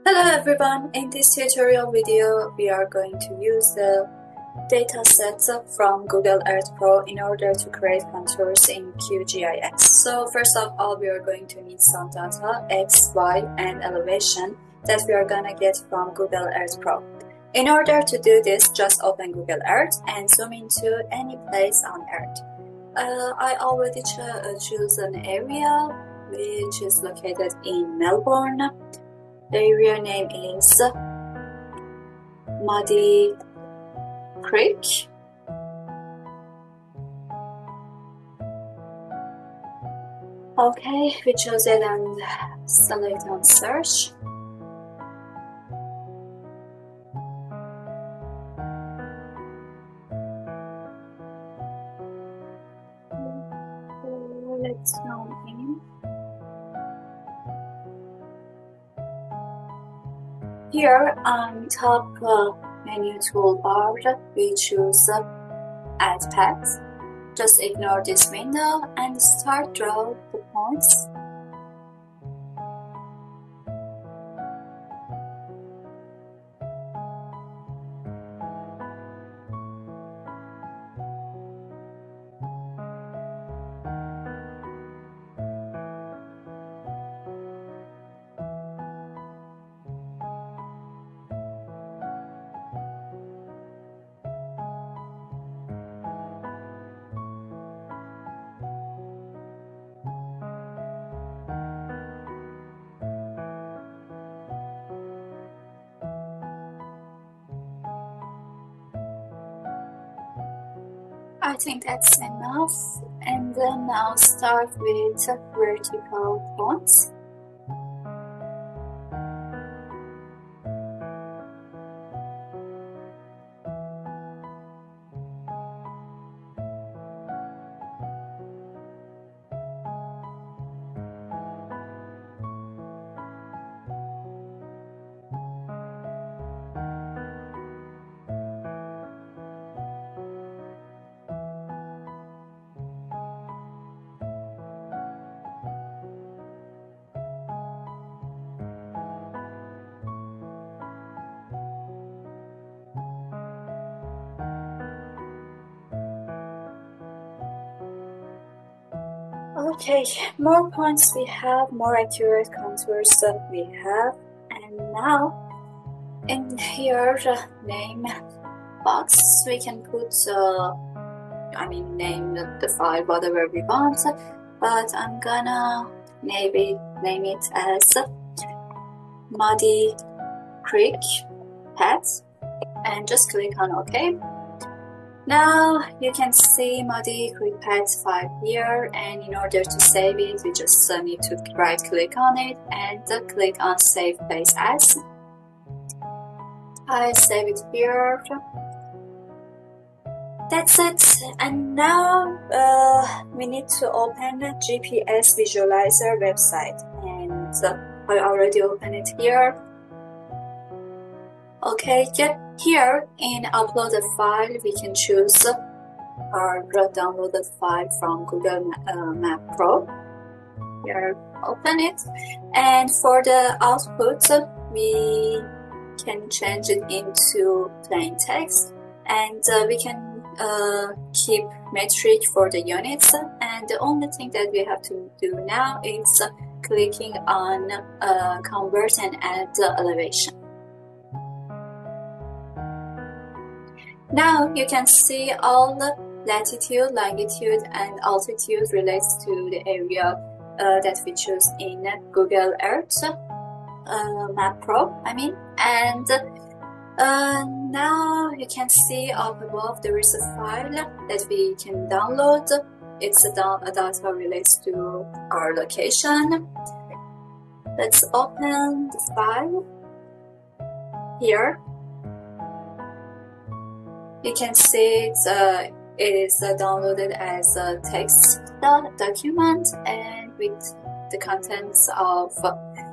Hello everyone, in this tutorial video we are going to use the datasets from Google Earth Pro in order to create contours in QGIS. So first of all we are going to need some data, X, Y and elevation that we are gonna get from Google Earth Pro. In order to do this, just open Google Earth and zoom into any place on Earth. I already choose an area which is located in Melbourne. The area name is Muddy Creek. Okay, we chose it and select on search. Let's go in. Here on top menu toolbar, we choose Add Path. Just ignore this window and start draw the points. I think that's enough, and then now start with vertical points. Okay, more points we have, more accurate contours that we have, and now in here name box we can put name the file whatever we want, but I'm gonna name it as Muddy Creek Path and just click on OK. Now you can see Muddy Creek Path file here, and in order to save it we just need to right click on it and click on Save Place As. I save it here. That's it, and now we need to open the GPS Visualizer website, and I already opened it here. Okay, here in upload a file we can choose or download a file from Google Map Pro. Here, open it, and for the output we can change it into plain text, and we can keep metric for the units, and the only thing that we have to do now is clicking on convert and add the elevation. Now you can see all the latitude, longitude and altitude relates to the area that we choose in Google Earth Map Pro, and now you can see up above there is a file that we can download. It's a data relates to our location. Let's open the file. Here you can see it is downloaded as a text document and with the contents of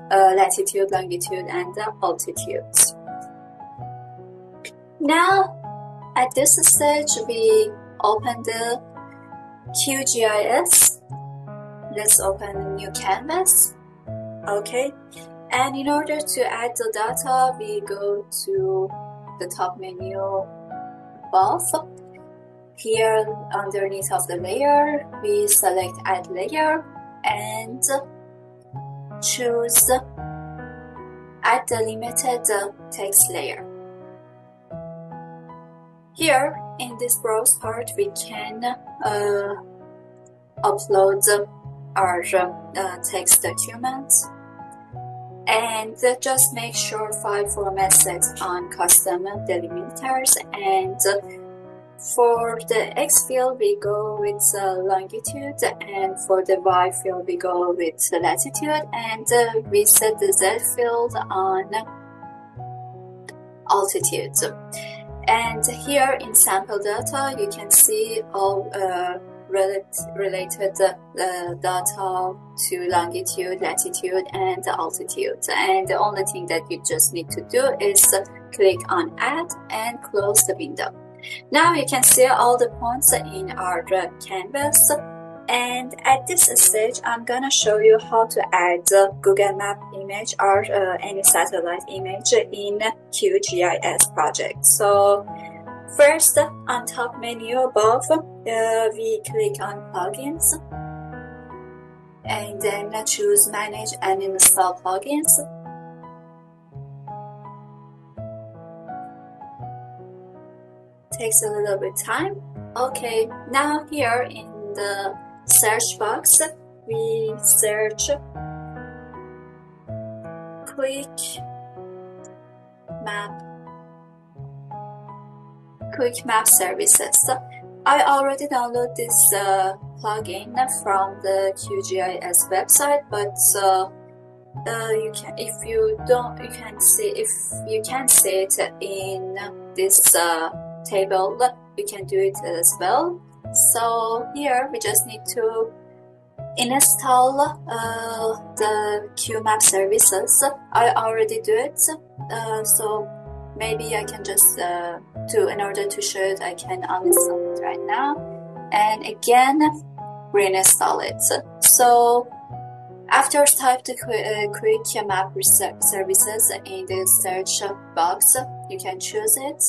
latitude, longitude and altitude. Now at this stage we open the QGIS. Let's open a new canvas. Okay, And in order to add the data, we go to the top menu above. Here underneath of the layer, we select add layer and choose add the limited text layer. Here in this browse part, we can upload our text document, and just make sure file format set on custom delimiters. And for the X field we go with longitude, and for the Y field we go with latitude, and we set the Z field on altitude. And here in sample data you can see all related data to longitude, latitude, and altitude. And the only thing that you just need to do is click on add and close the window. Now you can see all the points in our canvas. And at this stage, I'm gonna show you how to add Google Map image or any satellite image in QGIS project. So first, on top menu above, we click on plugins, and then choose manage and install plugins. Takes a little bit time. Okay, now here in the search box, we search quick map services. I already downloaded this plugin from the QGIS website, but you can, if you can see it in this table, you can do it as well. So here we just need to install the QMap services. I already do it, so maybe I can just in order to show it, I can uninstall it right now and again reinstall it. So after type the quick map services in the search box, you can choose it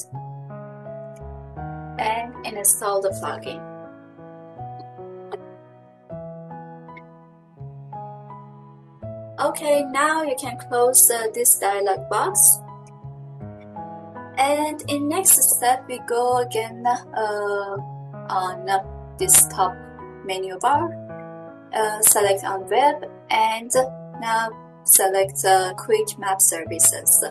and install the plugin. Okay, now you can close this dialog box. And in next step, we go again on this top menu bar, select on web, and now select quick map services.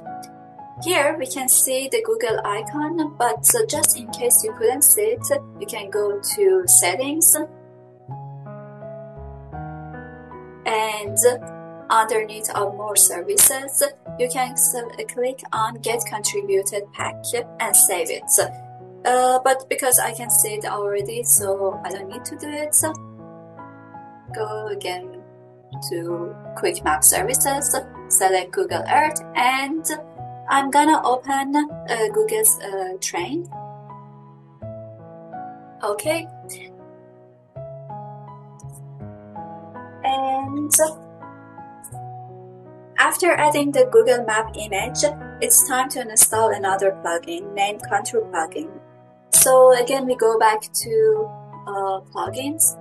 Here we can see the Google icon, but just in case you couldn't see it, you can go to settings, and underneath of more services, you can click on get contributed pack and save it. But because I can see it already, so I don't need to do it. Go again to quick map services, select Google Earth, and I'm gonna open Google's train. Okay. And after adding the Google Map image, it's time to install another plugin named Contour plugin. So again, we go back to plugins,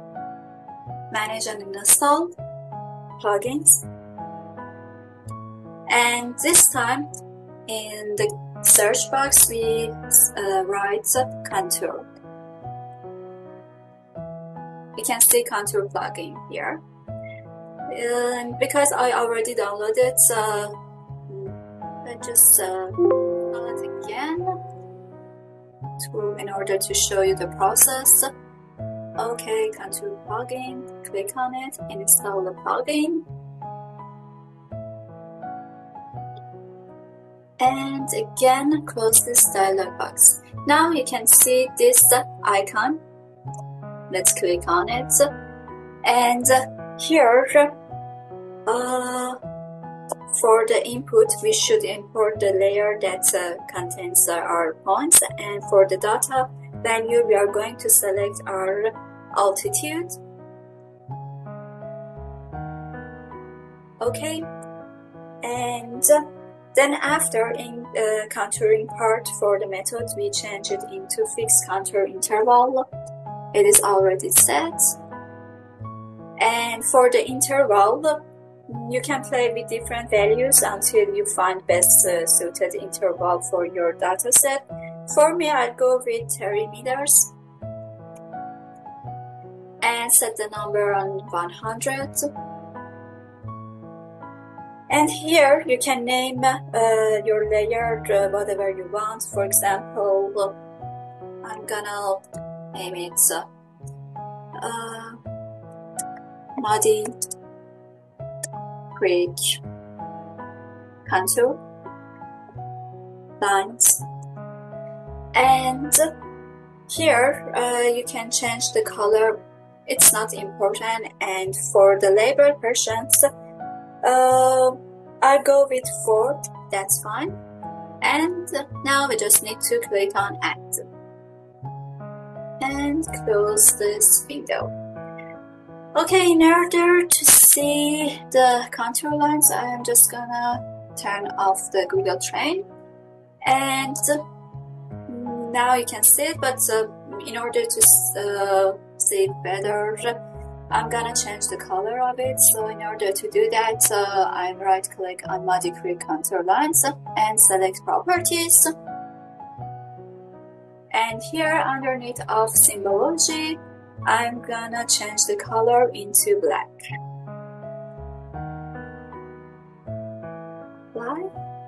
manage and install plugins, and this time in the search box we write Contour. You can see Contour plugin here. And because I already downloaded it, let's just install it again in order to show you the process. Okay, Contour plugin, click on it, install the plugin, and again close this dialog box. Now you can see this icon. Let's click on it, and here for the input we should import the layer that contains our points, and for the data value we are going to select our altitude. Okay, And then after in contouring part for the method, we change it into fixed contour interval. It is already set. And for the interval, you can play with different values until you find best suited interval for your dataset. For me, I'll go with 30 meters and set the number on 100. And here you can name your layer whatever you want. For example, I'm gonna name it Muddy Creek Contour Lines. And here you can change the color. It's not important. And for the label versions, I'll go with 4, that's fine. And now we just need to click on Add and close this window. Okay, in order to see the contour lines, I am just gonna turn off the Google Train. And now you can see it, but in order to see it better, I'm gonna change the color of it. So in order to do that, I right click on Muddy Creek Contour Lines and select Properties. And here underneath of Symbology, I'm gonna change the color into black.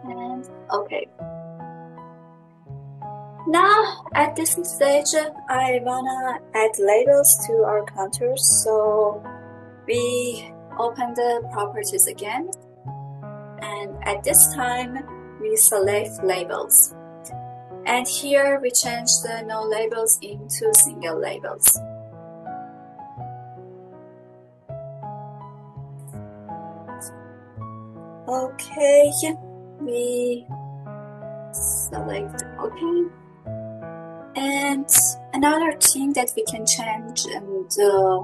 And okay. Now at this stage, I wanna add labels to our contours. So we open the properties again, and at this time we select labels. And here we change the no labels into single labels. Okay, we select OK. And another thing that we can change and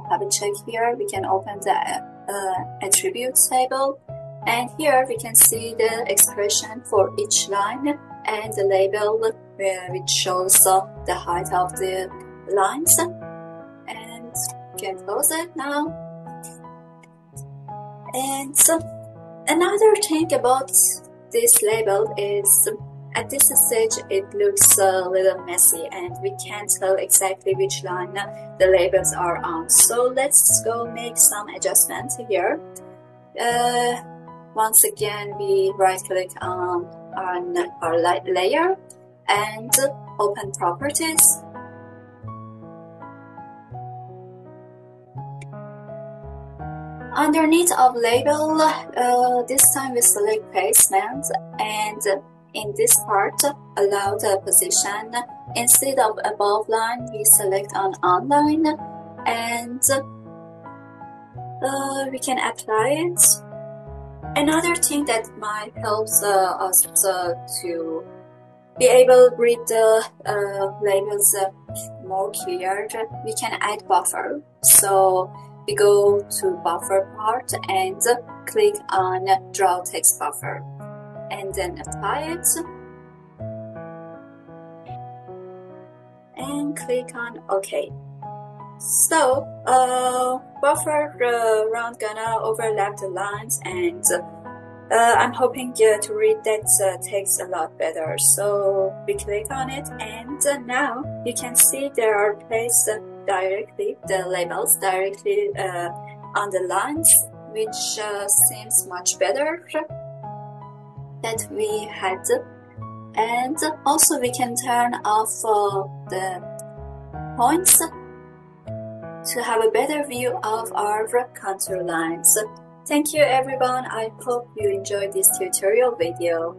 have a check here, we can open the attributes table, and here we can see the expression for each line and the label which shows the height of the lines. And we can close it now. And another thing about this label is at this stage it looks a little messy and we can't tell exactly which line the labels are on. So let's go make some adjustments here. Once again, we right click on our layer and open properties. Underneath of label, this time we select placement, and in this part, allow the position. Instead of above line, we select on line, and we can apply it. Another thing that might help us to be able to read the labels more clear, we can add buffer. So we go to buffer part and click on draw text buffer and then apply it and click on OK. So buffer round gonna overlap the lines, and I'm hoping to read that text a lot better. So we click on it, and now you can see there are placed directly, the labels directly on the lines, which seems much better that we had. And also we can turn off the points to have a better view of our contour lines. Thank you everyone, I hope you enjoyed this tutorial video.